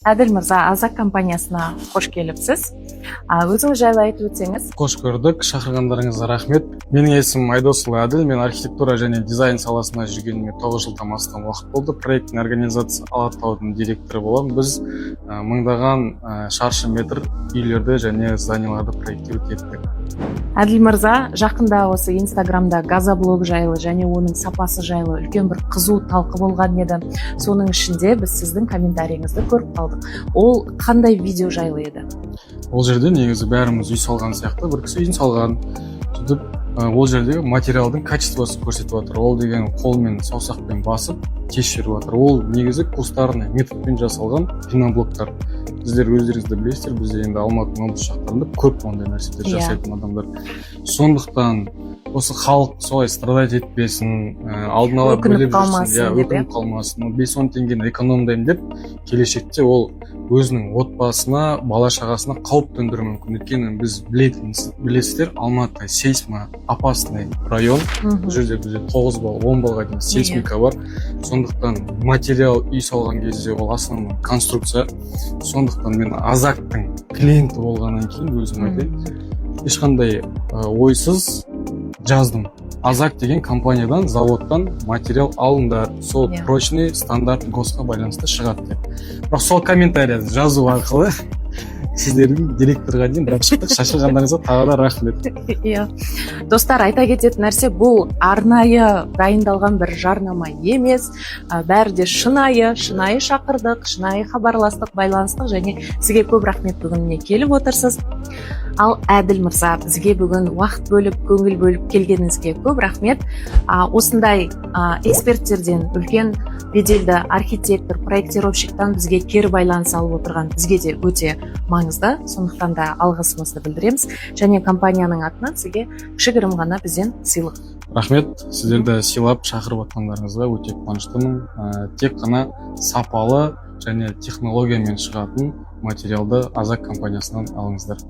Әділ мырза, Азак компаниясына қош келіпсіз. Өзіңіз жайлы айтып өтсеңіз. Қош көрдік, шақырғандарыңызға рахмет. Менің есімім Айдосұлы Әділ, мен архитектура және дизайн саласына жүргеніме 9 жылдан астам уақыт болды. Проекттің организациясы Алатаудың директоры боламын. Біз мыңдаған шаршы метр үйлерді және зданияларды проекттеуді еттік. Әділ мырза, жақында осы Инстаграмда газоблок жайлы және оның сапасы жайлы үлкен бір қызу талқы болған еді. Соның ішінде біз сіздің комментарийіңізді көріп қалдық. Ол қандай видео жайлы еді? Ол жерде негізі бәріміз үй салған сияқты, бір кісі үйін салған. Сөйтіп, ол жердегі материалдың качествосын көрсетіп жатыр. Ол деген қолмен саусақпен басып тез жүріп жатыр. Ол негізі кустарный методпен жасалған пеноблоктар. Сіздер өздеріңізді білесіздер, бізде енді Алматының облыс жақтарында көп ондай нәрселер жасайтын адамдар. Сондықтан осы халық солай страдать етпесін, алдын ала бөліп жүрсін, өкініп қалмасын, 5-10 теңгені экономдаймын деп, келешекте ол өзінің отбасына, бала шағасына қауіп төндіруі мүмкін. Өйткені біз білесіздер, Алматы сейсмо опасный район. Бұл жерде бізде 9 балл, 10 баллға дейін сейсмика бар. Сондықтан материал үй салған кезде ол основной конструкция. Сондықтан мен Азактың клиенті болғаннан кейін өзім айтайын, ешқандай ойсыз жаздым. Азак деген компаниядан, заводтан материал алындар. Сол прочный стандарт ГОСқа байланысты шығады деп. Бірақ сол комментарияны жазу арқылы сіздердің директорға дейін бірақ шықтық, шашылғандарыңызға тағы да рахмет. Достар, айта кететін нәрсе, бұл арнайы дайындалған бір жарнама емес, бәрі де шынайы шақырдық, шынайы хабарластық, байланыстық және сізге көп рахмет, бүгін міне келіп отырсыз. Ал Әділ мырза, бізге бүгін уақыт бөліп, көңіл бөліп келгеніңізге көп рахмет. Осындай эксперттерден, үлкен беделді архитектор, проектировщиктан бізге кері байланыс алып отырған бізге де өте маңызды. Сондықтан да алғысымызды білдіреміз. Және компанияның атынан сізге кішігірім ғана бізден сыйлық. Рахмет, сіздерді сыйлап шақырып отқандарыңызға өте қуаныштымын. Тек қана сапалы және технологиямен шығатын материалды Азак компаниясынан алыңыздар.